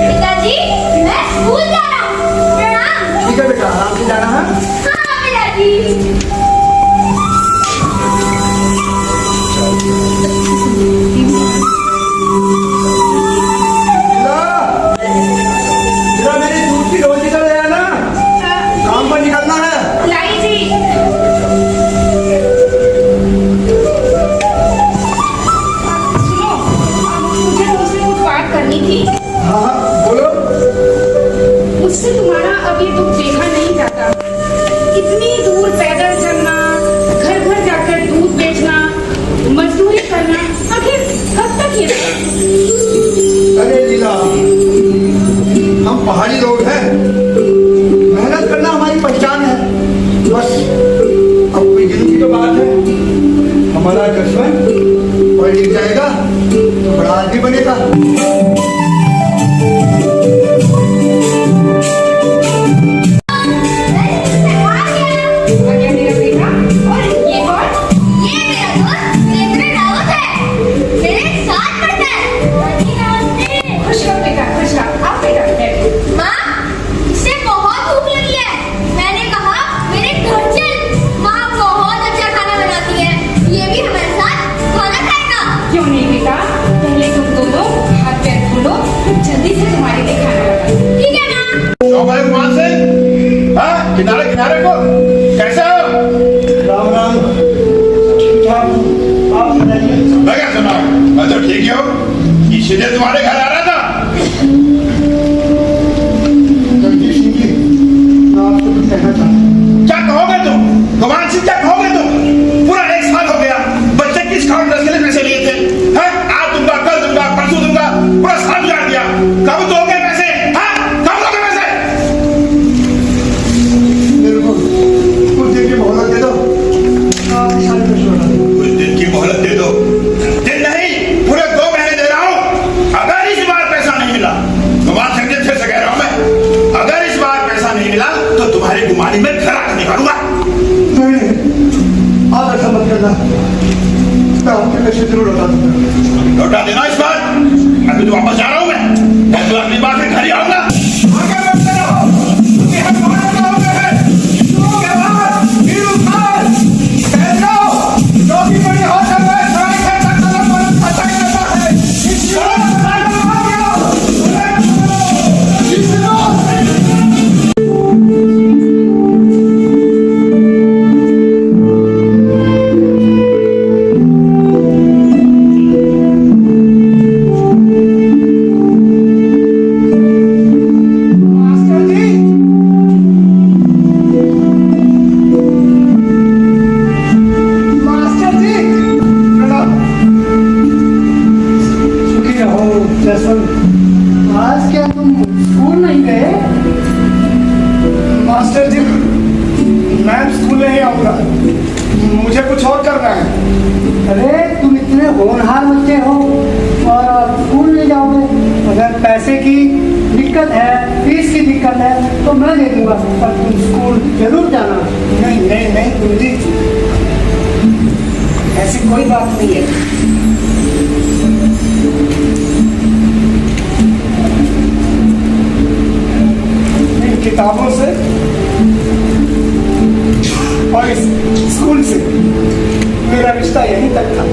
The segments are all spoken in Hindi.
पिताजी, मैं स्कूल जा रहा हूँ। प्रणाम। ठीक है बेटा, आराम से जाना है। हाँ पिताजी। जरा मेरी दूध की रोटी तो ले आना, काम पर निकलना है। लाई जी। सुनो, मुझे तुमसे कुछ बात करनी थी। हाँ हाँ बोलो। मुझसे तुम्हारा अब ये दुख देखा नहीं जाता। इतनी दूर पैदल चलना, घर घर जाकर दूध बेचना, मजदूरी करना, आखिर कब तक ये? अरे लीला, हम पहाड़ी लोग हैं, मेहनत करना हमारी पहचान है। बस अब कोई दिल की तो बात है, हमारा दुश्मन पढ़ लिख जाएगा तो बड़ा आदमी बनेगा। आगे मेरा बेटा। और ये कौन? ये मेरा दोस्त वीरेंद्र रावत है। मेरे साथ पढ़ता है। खुश रहो बेटा, खुश रहो। आप बेटा बैठो। माँ, इसे बहुत भूख लगी है। मैंने कहा मेरे घर चल। माँ बहुत अच्छा खाना बनाती है। ये भी हमारे साथ खाना खाएगा। क्यों नहीं बेटा, पहले तुम दोनों हाथ पैर धो लो, फिर जल्दी से तुम्हारे लिए खाना बनाऊं। ठीक है माँ। जाओ भाई वहां से। हाँ, किनारे किनारे को। कैसे हो? राम राम। ठीक ठाक, आप सुनाइए। मैं क्या सुना? मैं तो ठीक ही हूँ। ये सीधे तुम्हारे घर आ रहा था। जगदीश सिंह जी, मैं आपसे कुछ कहना चाहता हूँ। क्या कहोगे तुम? भगवान सिंह क्या कहोगे तुम? पूरा 1 साल हो गया, बच्चे किस कारण ड्रेस के लिए पैसे लिए थे? हैं? आज दूंगा, कल दूंगा, परसों दूंगा, पूरा साल गुजार दिया। कब दोगे पैसे? हाँ, कब दोगे पैसे? मेरे को कुछ देर की मोहलत दे दो, आपकी सारी पैसे लौटा दूंगा। कुछ दिन की मोहलत दे दो। दिन नहीं, पूरे 2 महीने दे रहा हूँ। अगर इस बार पैसा नहीं मिला, भगवान सिंह जी फिर से कह रहा हूँ मैं, अगर इस बार पैसा नहीं मिला तो तुम्हारी गुमानी में घर आकर निकालूंगा। नहीं, आप ऐसा मत करना, मैं आपके पैसे जरूर लौटा दूंगा। लौटा देना इस बार। अभी तो वापस जा रहा हूँ मैं तो अगली बार फिर घर ही आऊंगा। आगे बढ़ते रहो, क्योंकि हम तुम्हारे गाँव में हैं। शुरू के बाद वीर उखाड़, कह जाओ, जो भी बड़ी होटल में सारे घर तक कदम बदल खाता ही रहता है। इस तरह से साइकिल मार दिया। मास्टर जी, मास्टर जी, प्रणाम। सुखी रहो जसवंत। आज क्या तुम स्कूल नहीं गए? मास्टर जी, मैं स्कूल नहीं आऊंगा, मुझे कुछ और करना है। अरे तुम इतने होनहार बच्चे हो और आप स्कूल नहीं जाओगे? अगर पैसे की दिक्कत है, फीस की दिक्कत है तो मैं दे दूंगा, पर तुम स्कूल जरूर जाना। नहीं नहीं नहीं गुरुजी, ऐसी कोई बात नहीं है। इन किताबों से और इस स्कूल से मेरा रिश्ता यहीं तक था।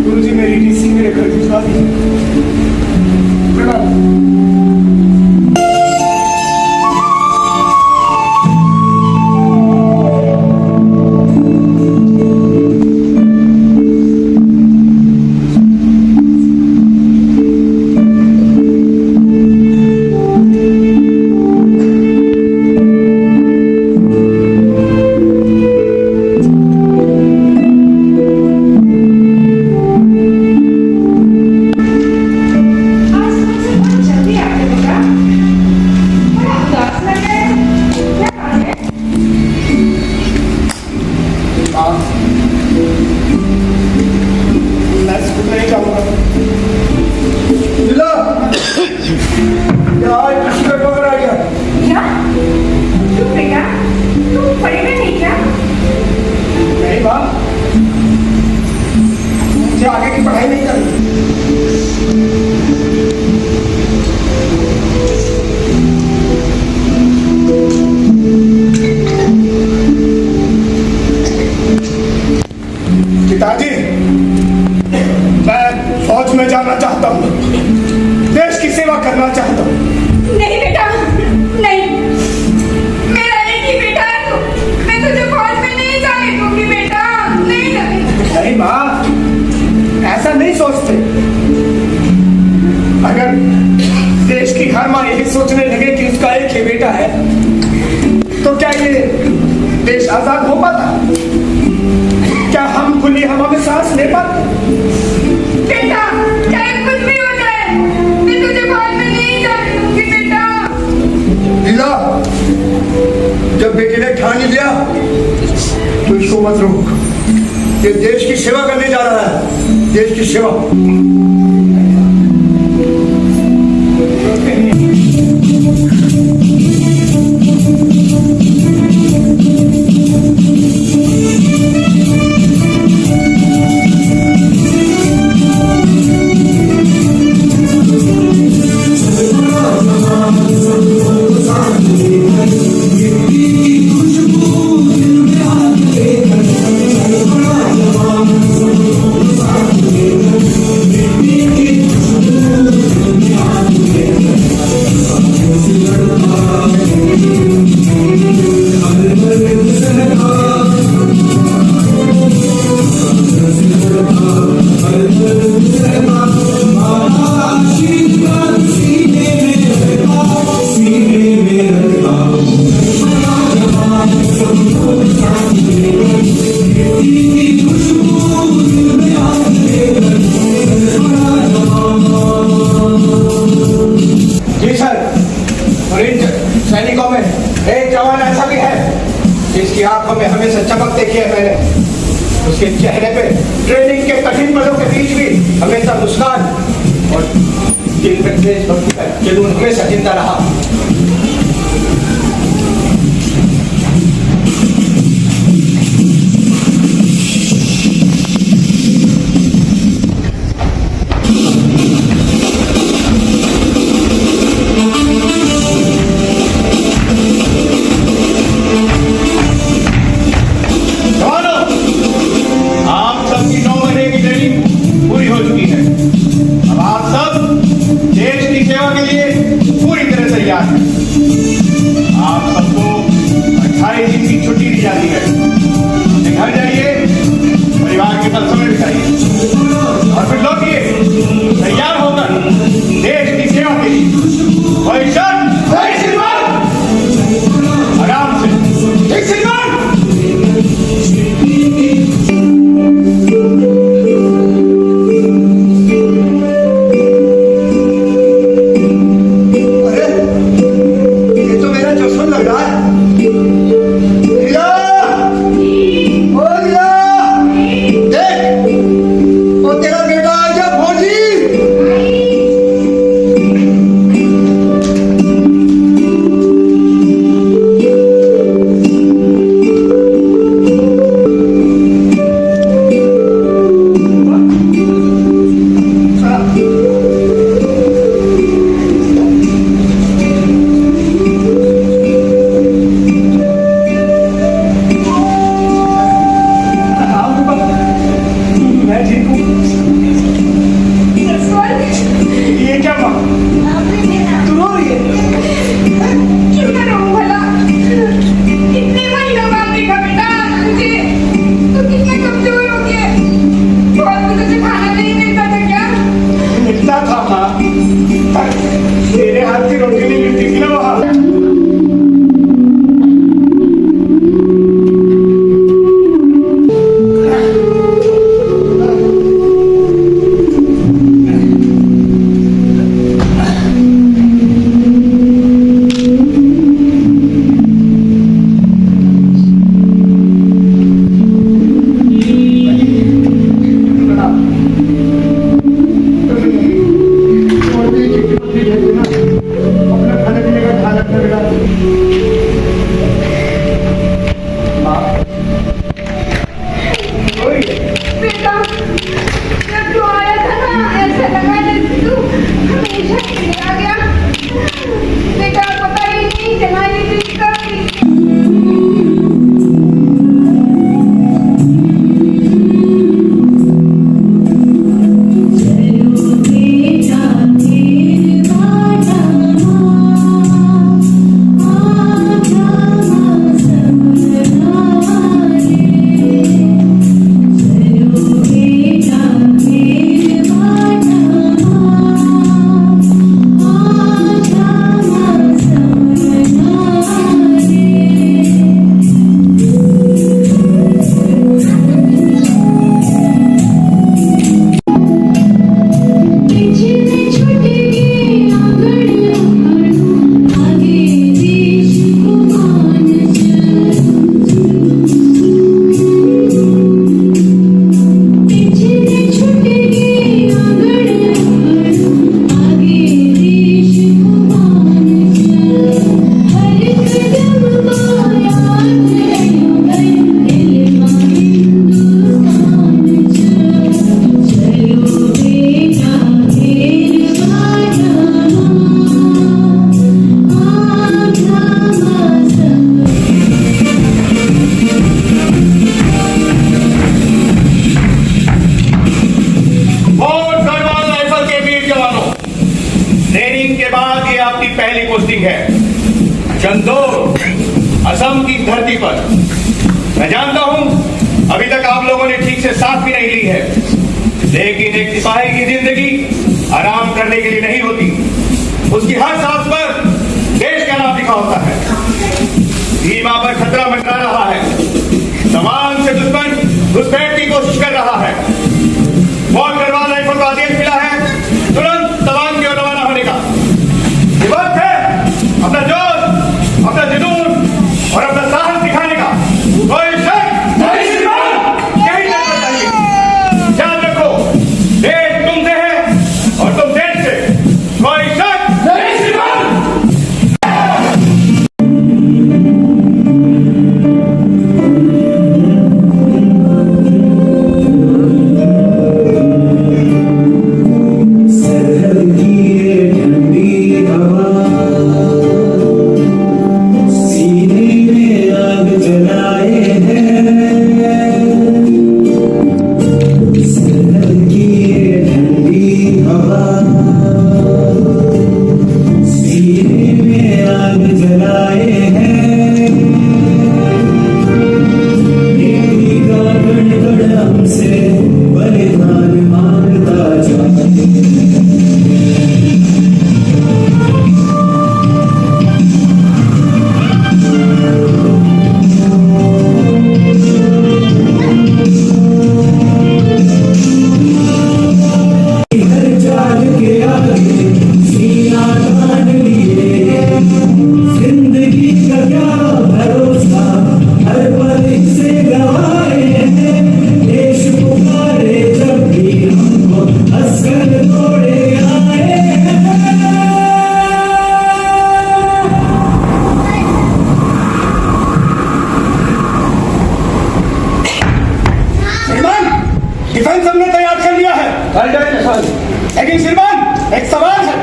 गुरुजी मेरी टीसी मेरे घर भिजवा दीजिए। प्रणाम। आजाद हो पाता? क्या हम खुली हवा में सांस ले पाते? बेटा, चाहे कुछ भी हो जाए, मैं तुझे बाद में नहीं जाने दूंगी बेटा। लीला, जब बेटे ने ठान ही लिया तो इसको मत रोक। ये देश की सेवा करने जा रहा है, देश की सेवा। जी सर, और इन सैनिकों में एक जवान ऐसा भी है जिसकी आंखों में हमेशा चमक देखी है मैंने। उसके चेहरे पे ट्रेनिंग के कठिन पलों के बीच भी हमेशा मुस्कान और दिल में देशभक्ति का जुनून हमेशा जिंदा रहा। जवानों, आप सबकी 9 महीने की ट्रेनिंग पूरी हो चुकी है। अब आप सब देश की सेवा के लिए पूरी तरह तैयार हैं। आप सबको 28 दिन की छुट्टी दी जाती है। अपने घर जाइए, परिवार के साथ समय बिताइए और फिर लौटिए तैयार होकर देश की सेवा के लिए। भाई चंद, भाई श्रीमान, आराम से। एक श्रीमान, अरे, ये तो मेरा चश्मा लग रहा है। लीला, असम की धरती पर। मैं जानता हूं अभी तक आप लोगों ने ठीक से सांस भी नहीं ली है, लेकिन एक सिपाही की जिंदगी आराम करने के लिए नहीं होती। उसकी हर सांस पर देश का नाम लिखा होता है। सीमा पर खतरा मंडरा रहा है, समान से दुश्मन घुसपैठ की कोशिश कर रहा है। बहुत गढ़वाल राइफल को आदेश मिला है तुरंत तवांग की ओर रवाना होने का। ये वक्त है अपना जोश, अपना जुनून और अपना साहस दिखाने का। कोई शक नहीं, यही करना चाहिए। याद रखो, देश तुमसे है और तुम देश से। कोई शक नहीं, श्रीमान। डिफेंस हमने तैयार कर लिया है। लेकिन श्रीमान, एक सवाल है,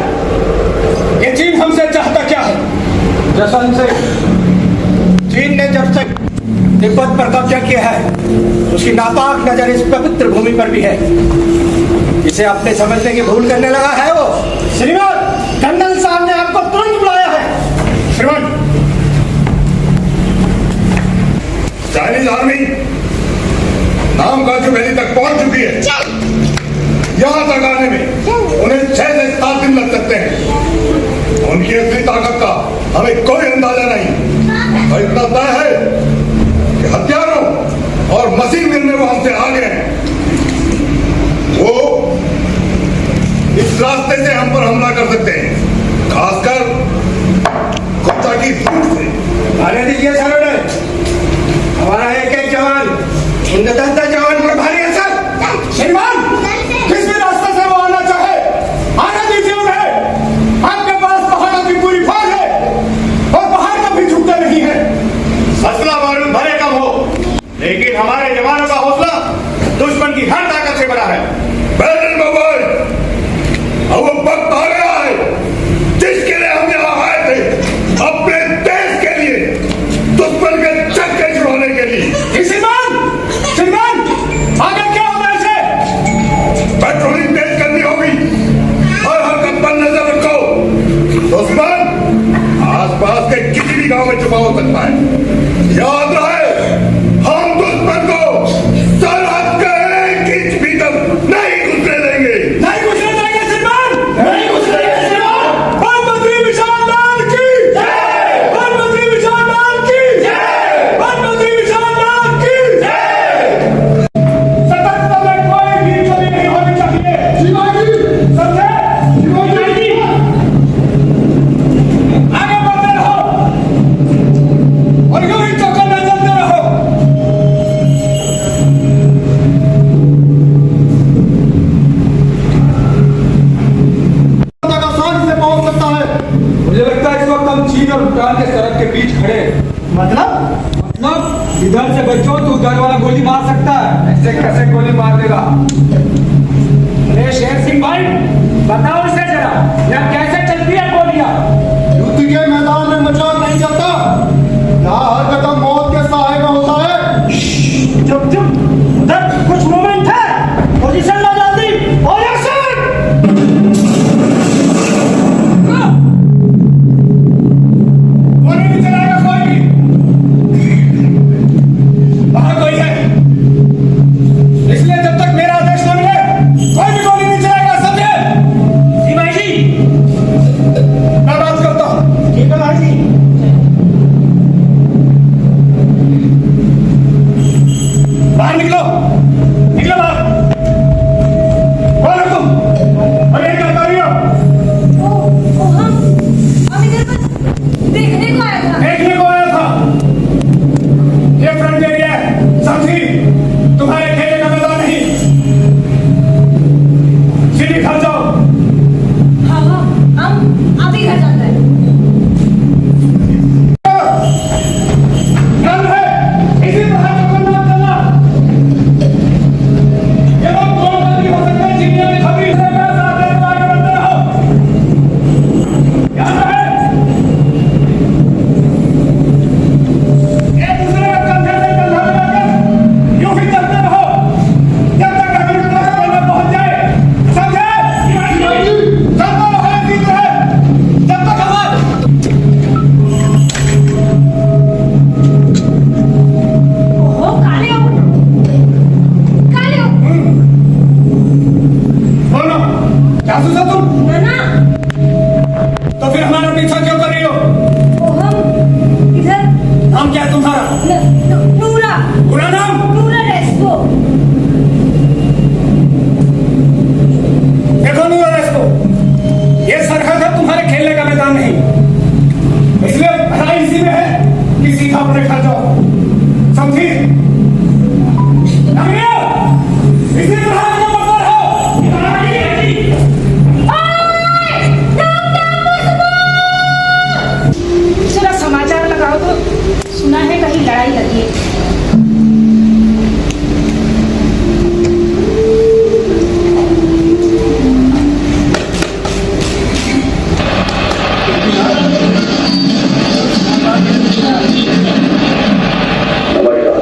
ये चीन हमसे चाहता क्या है? जसन से चीन ने जब से तिब्बत पर कब्जा किया है, उसकी नापाक नजर इस पवित्र भूमि पर भी है। इसे अपने समझने की भूल करने लगा है वो। श्रीमान, कर्नल साहब ने आपको तुरंत बुलाया है। श्रीमान, चाइनीज आर्मी नाम का वैली तक पहुंच चुकी है। यहां तक आने में उन्हें 6 से 7 दिन लग सकते हैं। उनकी असली ताकत का हमें कोई अंदाजा नहीं, और इतना तय है कि हथियारों और मशीन मिलने वो हमसे आगे हैं। वो इस रास्ते से हम पर हमला कर सकते हैं, खासकर कोटा की रूट से। आने दीजिए सर, हमारा एक जवान उनके 10 जवान पर भारी असर। श्रीमान, किस भी रास्ते से वो आना चाहे आने दीजिए उन्हें। आपके पास पहाड़ों की पूरी फौज है और पहाड़ कभी झुकते नहीं है। असला बारूद भले कम हो, लेकिन हमारे जवानों का हौसला दुश्मन की हर ताकत से बड़ा है। अब वो वक्त आ गया है जिसके लिए हम यहाँ आए थे, अपने देश के लिए, दुश्मन के चक्के छुड़ाने के लिए। श्रीमान, आगे क्या होगा इसे? पेट्रोलिंग तेज करनी होगी और हरकत पर नजर रखो। दुश्मन आसपास के किसी भी गांव में छुपा हो सकता है। याद रहे, हम दुश्मन को सरहद के 1 इंच भीतर नहीं घुसने देंगे। नहीं घुसने देंगे श्रीमान, नहीं घुसने देंगे श्रीमान। प्रधानमंत्री विशाल लाल की जय, प्रधानमंत्री विशाल लाल की जय, प्रधानमंत्री विशाल लाल की जय। सतर्कता में कोई भी कमी नहीं होनी चाहिए। शिवाजी, समझे? शिवाजी, आगे बढ़ते रहो और यूं ही चौकन्ना चलते रहो। तक आसानी से पहुंच सकता है। मुझे लगता है इस वक्त हम चीन और भूटान के सरहद के बीच खड़े हैं। मतलब इधर से बच्चों तो उधर वाला गोली मार सकता है। ऐसे कैसे गोली मार देगा? अरे शेर सिंह भाई, बताओ इसे जरा, यह कैसे चलती है गोलियां? युद्ध के मैदान में मजाक नहीं चलता। यहाँ हर कदम मौत के साए में होता है। चुप चुप, उधर कुछ मूवमेंट है। पोजीशन लो जल्दी। और एक्शन! गोली नहीं चलाएगा कोई। निकलो निकलो बाहर। कौन है तुम और ये क्या कर रही हो? हम इधर बस देखने को आया था। देखने को आया था। ये फ्रंट एरिया है, समझी? तुम्हारे खेलने का मैदान नहीं। सीधी घर जाओ। हाँ हाँ, हम अभी घर जाते हैं। ध्यान है, इसी तरह चक्कर मत चलना। ये लोग कौन गलती हो सकते हैं, चिड़िया की खबरी से पैसा आते हैं तो आगे बढ़ते रहो। ध्यान है, एक दूसरे का कंधे से कंधा मिलाकर यूं ही चलते रहो जब तक अगली क्लास में पहुंच जाए। समझे? चलते रहो इसी तरह जब तक हमारे ओहो, काले हो। काले हो। बोलो, जासूस हो तुम? ना ना, तो फिर हमारा पीछा क्यों कर रही हो? वो हम इधर नाम क्या है तुम्हारा? नूरा पूरा नाम? नूरा रेस्को। देखो नूरा रेस्को, ये सरहद है, तुम्हारे खेलने का मैदान नहीं। इसलिए भलाई इसी में है कि सीधा अपने घर जाओ। समझी? नगरिया, इसी तरह आगे बढ़ते रहो। जरा समाचार लगाओ तो, सुना है कहीं लड़ाई लगी है। नमस्कार,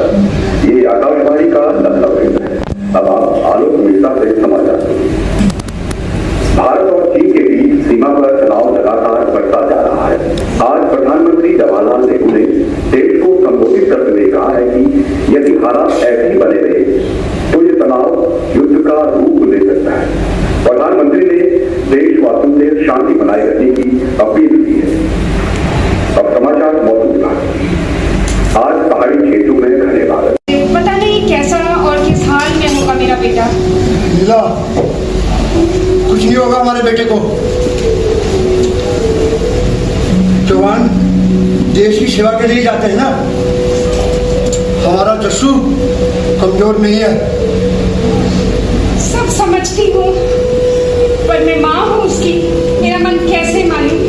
ये आकाशवाणी का लखनऊ केंद्र है। अब आप आलोक मिश्रा से समाचार सुनिए। भारत और चीन के बीच सीमा पर तनाव लगातार बढ़ता जा रहा है। आज प्रधानमंत्री जवाहरलाल नेहरू ने देश को संबोधित करते हुए कहा है कि यदि हालात ऐसे ही बने रहे तो ये तनाव युद्ध का रूप ले सकता है। प्रधानमंत्री ने देशवासियों से शांति बनाए रखने की अपील की है। अब समाचार मौसम विभाग की। आज पहाड़ी क्षेत्रों में घने बादल। पता नहीं कैसा और किस हाल में होगा मेरा बेटा। लीला, कुछ नहीं होगा हमारे बेटे को। जवान देश की सेवा के लिए जाते हैं ना। हमारा जस्सू कमजोर नहीं है। सब समझती हूँ, पर मैं माँ हूँ उसकी, मेरा मन कैसे मानूं।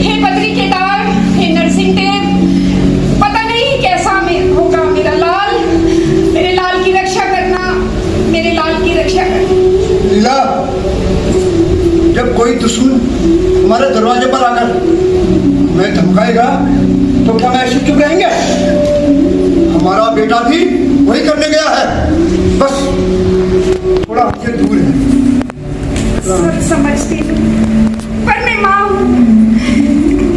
हे बद्री केदार, हे नरसिंह देव, पता नहीं कैसा होगा मेरा लाल। मेरे लाल की रक्षा करना, मेरे लाल की रक्षा करना। लीला, जब कोई दुश्मन हमारे दरवाजे पर आकर हमें धमकाएगा तो क्या मैं ऐसे चुप रहेंगे? हमारा बेटा भी वही करने गया है, बस थोड़ा हमसे दूर है। सब समझती हूँ, पर मैं माँ हूँ।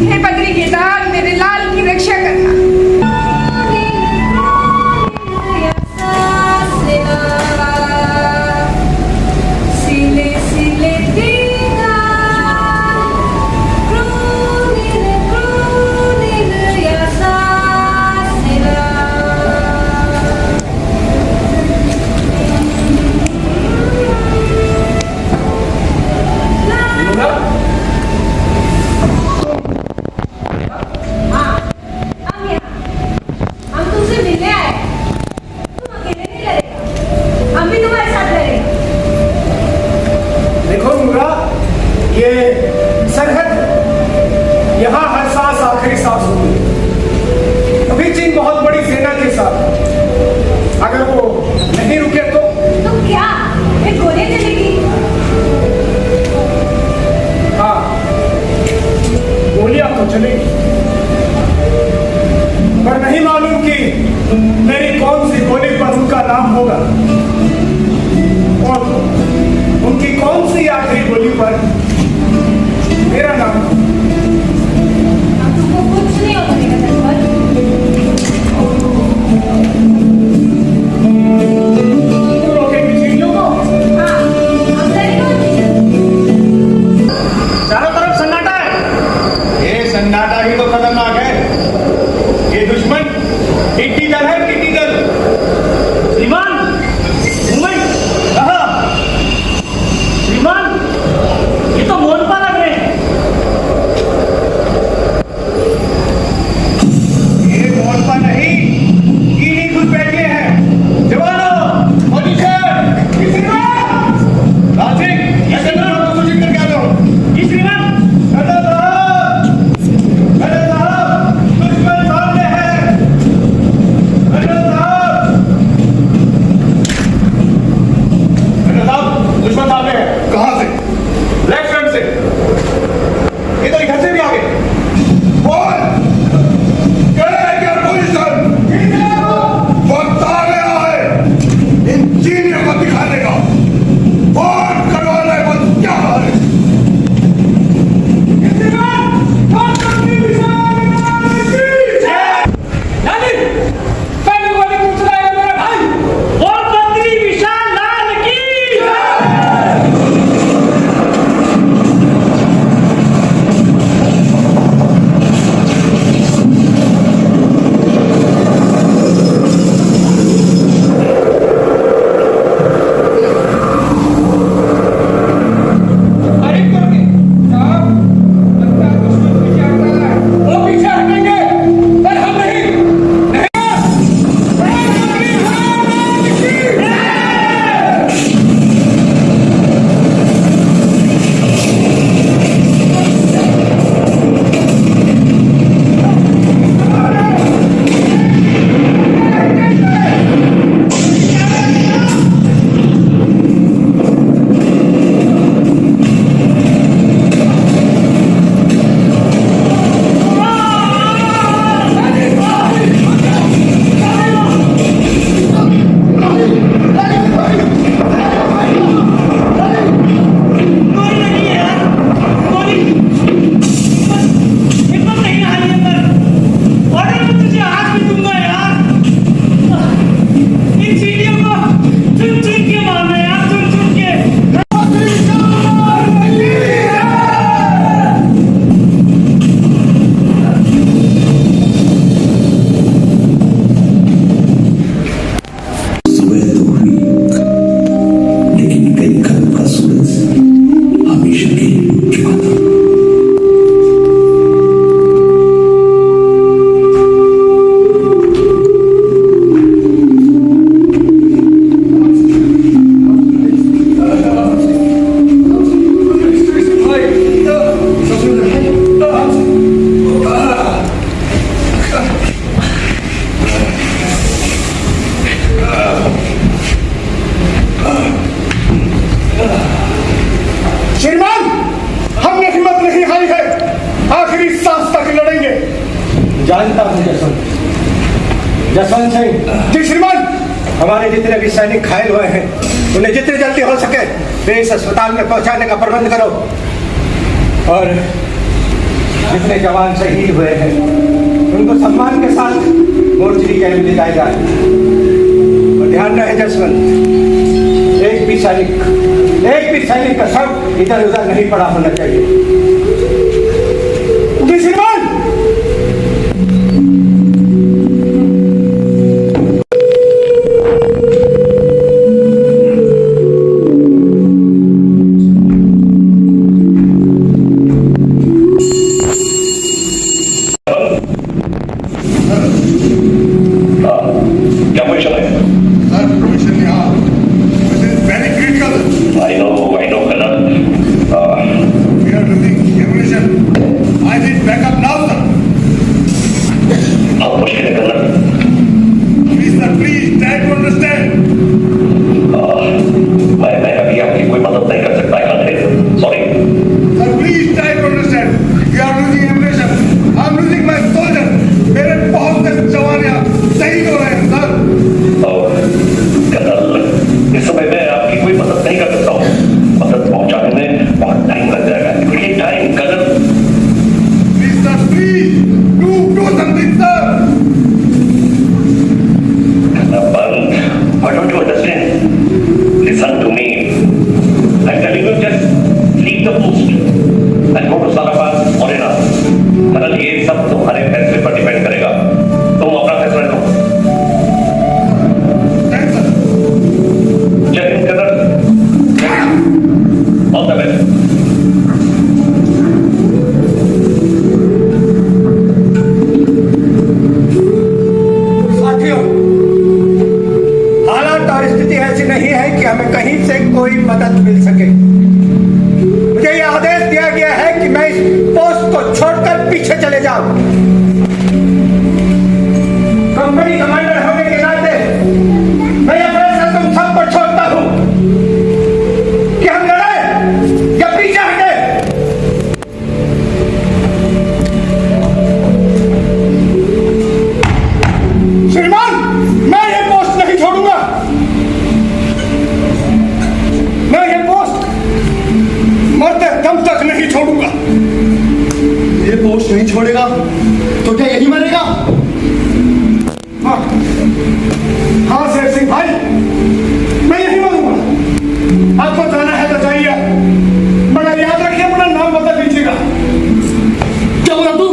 हे बद्री केदार, मेरे लाल की रक्षा करना। सिले सिले दीदा, क्रूनिल यसा सिला। हम तुमसे मिलने आए। तुम अकेले नहीं लड़ेगा, हम भी तुम्हारे साथ लड़ेंगे। देखो नूरा, ये सरहद, यहाँ हर सांस आखिरी सांस होगी। अभी चीन बहुत बड़ी सेना के साथ, अगर वो नहीं रुके तो क्या फिर गोलियां चलेगी? हाँ, गोलियां तो चलेगी, पर नहीं मालूम कि मेरी कौन सी गोली पर उनका नाम होगा और उनकी कौन सी आखिरी गोली पर मेरा नाम होगा। अब तुमको कुछ नहीं होगा मेरा सरवर। तुम रोकेंगे चीनियों को? हाँ, हम लड़ेंगे। चारों तरफ सन्नाटा है। ये सन्नाटा ही तो खतरनाक है। ये दुश्मन टिड्डी दल है, टिड्डी दल। श्रीमान, जानता हूँ जसवंत सिंह। जी श्रीमान। हमारे जितने भी सैनिक घायल हुए हैं उन्हें जितनी जल्दी हो सके वे इस अस्पताल में पहुंचाने का प्रबंध करो, और जितने जवान शहीद हुए हैं उनको सम्मान के साथ मोर्चरी कैंप ले जाया जाए। और ध्यान रहे जसवंत, एक भी सैनिक का शव इधर उधर नहीं पड़ा होना चाहिए। जी श्रीमान। क्या क्वेश्चन है? सर प्रोफेशन यहाँ very critical. I know colour. We are losing ammunition. I need backup now, sir. बहुत मुश्किल है colour. Please, sir, please try to understand. मैं अभी आपकी कोई मदद नहीं कर सकता है। Sorry. Sir, please try to understand. We are losing ammunition. I am losing my soldiers. मेरे बहुत से जवान यहाँ शहीद हो रहे हैं, सर। कलर, इस समय मैं आपकी कोई मदद नहीं कर सकता हूँ। मदद पहुंचाने में बहुत टाइम लग जाएगा। Time colour. Please, sir, please do something, sir. Why don't you understand? Listen to me. I'm telling you, just leave the post and go to Salabat or Ina. Colour, ये सब तुम्हारे फैसले पर डिपेंड करेगा। तुम अपना फैसला लो। Thanks, sir. जय Hind colour. All the best. साथियों, हालात और स्थिति ऐसी नहीं है कि हमें कहीं से कोई मदद मिल सके। मुझे यह आदेश दिया गया है कि मैं इस पोस्ट को छोड़कर पीछे चले जाऊं। कंपनी कमांडर होने के नाते मैं यह फैसला तुम सब पर छोड़ता हूं कि हम लड़े या पीछे हटे। श्रीमान, मैं ये पोस्ट नहीं छोड़ूंगा। मैं ये पोस्ट मरते दम तक नहीं छोड़ूंगा। ये पोस्ट नहीं छोड़ेगा तो क्या यही मरेगा? हाँ शेर सिंह भाई, मैं यही मरूंगा। आपको जाना है तो जाइए, मगर याद रखिए अपना नाम बदल लीजिएगा। क्या बोला तू?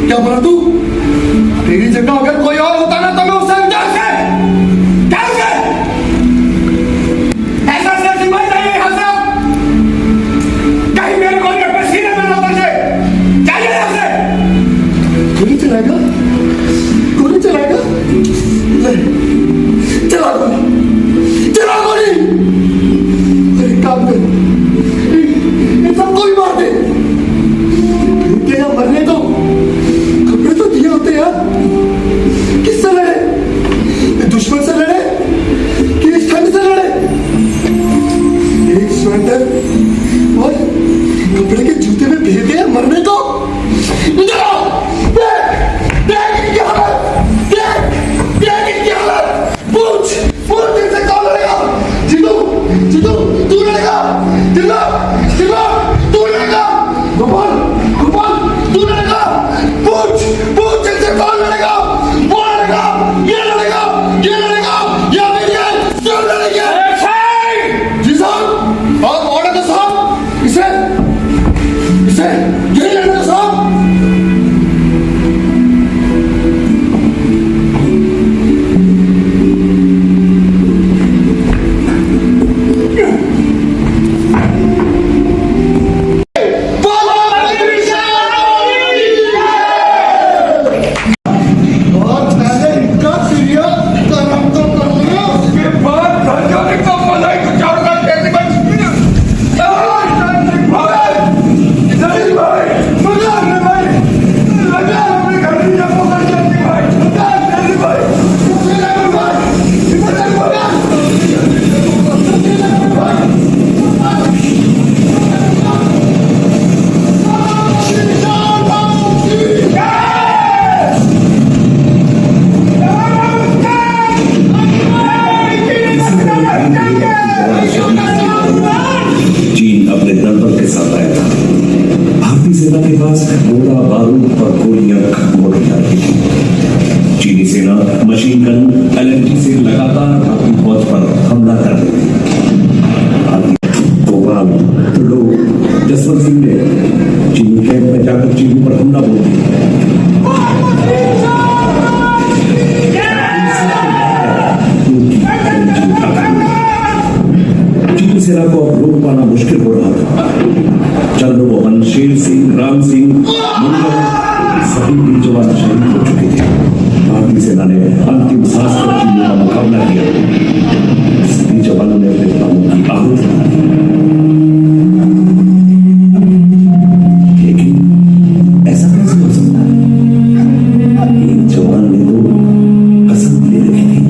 क्या बोला तू? तेरी जगह अगर कोई और होता ना तो मैं उसे अंजाम से ऐसा शेर सिंह भाई जाइए यहाँ से। कहीं मेरे को अपने सीने में ना बचे। जाइए यहाँ से। गोली चलाएगा? गोली चलाएगा? चला गोली, चला गोली। एक काम कर, इन सबको भी मार दे। क्या मरने दो, कपड़े तो दिए होते हैं। किससे लड़े? दुश्मन से लड़े कि इस ठंड से लड़े? एक स्वेटर और कपड़े के जूते में भेज दिया मरने को। देख इनकी हालत, देख इनकी हालत। पूछ मशीन गन LMG से लगातार भारतीय फौज पर हमला कर रहे थे। भोपाल लोग जसवंत सिंह ने चीनी कैंप में जाकर चीनी पर हमला बोल दिया। चीनी सेना को अब रोक पाना मुश्किल हो रहा था। चंद्रमोहन, शेर सिंह, राम सिंह, मुंगल सभी वीर जवान शहीद हो चुके थे। भारतीय सेना ने अंतिम सांस तक चीनियों का मुकाबला किया। सभी जवानों ने अपने प्राणों की आहुति दी। लेकिन ऐसा कैसे हो सकता है? एक जवान ने तो कसम ले रखी थी।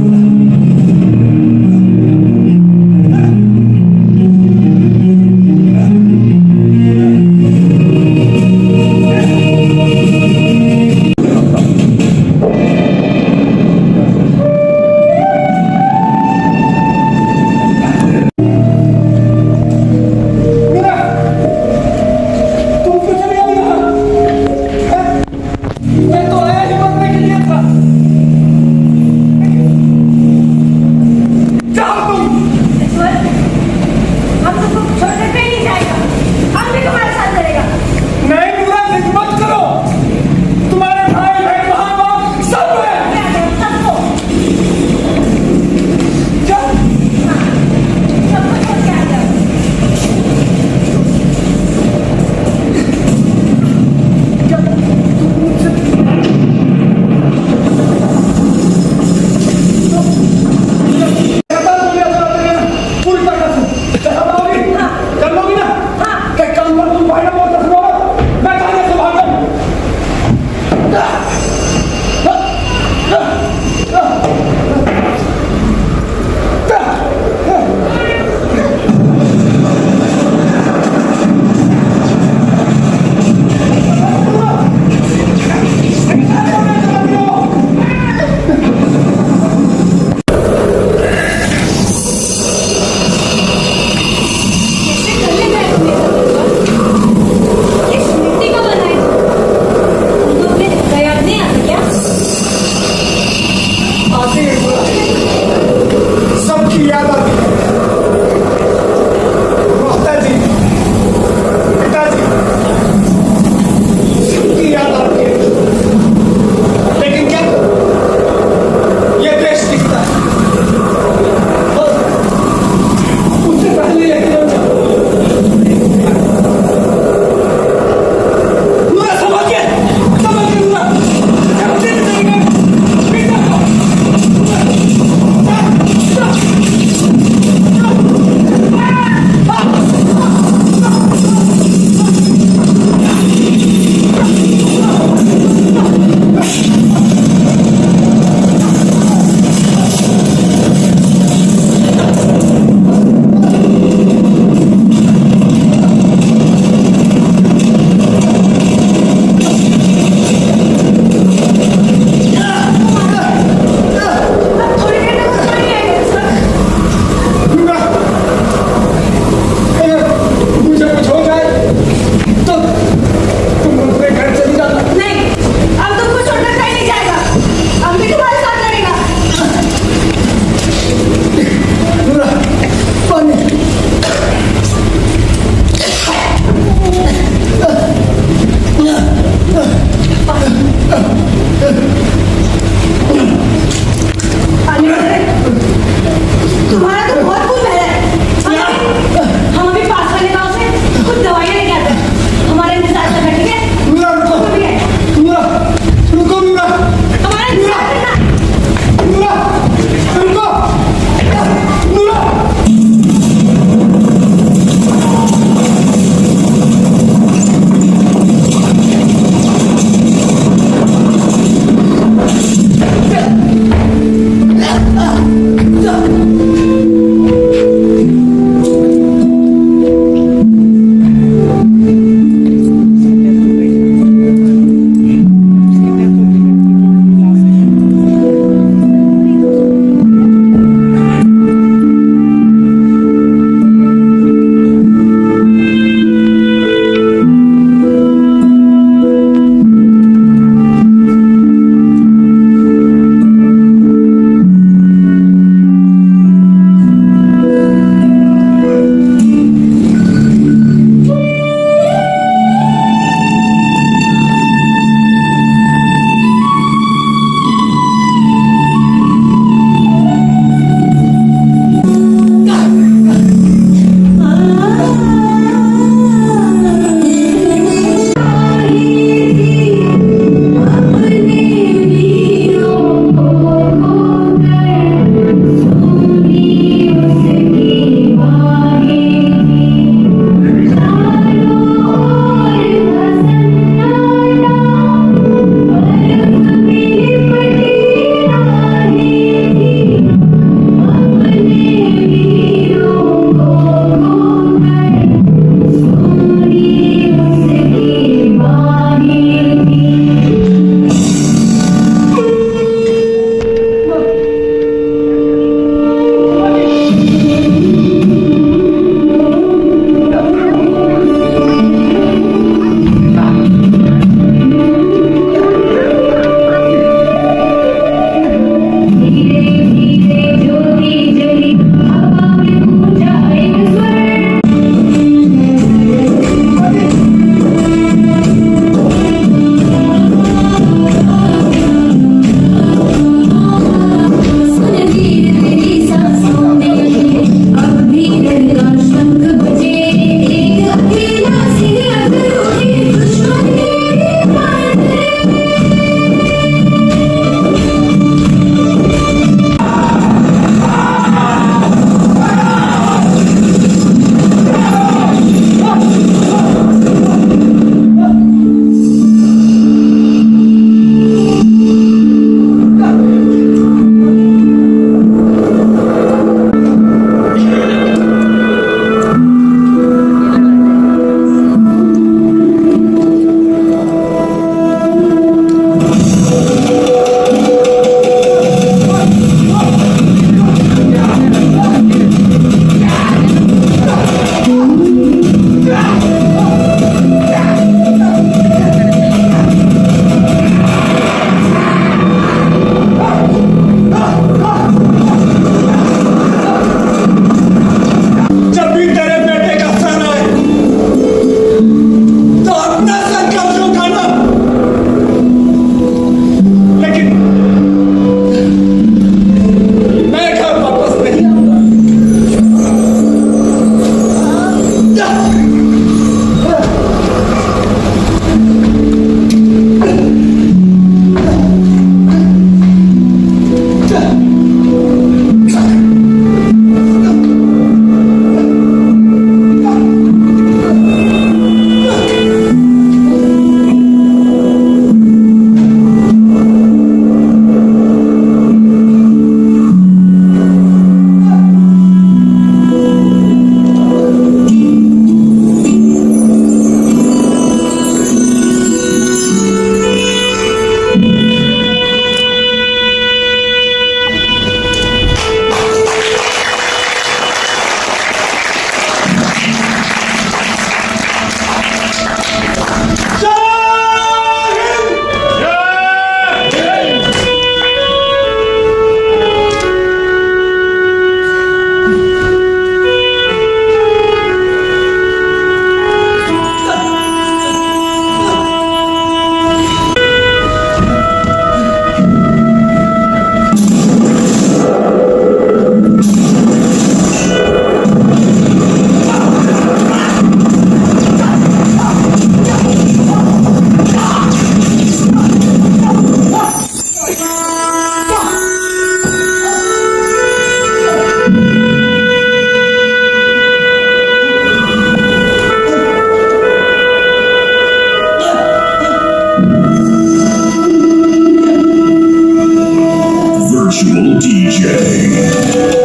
virtual DJ.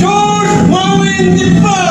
George Mow in the park.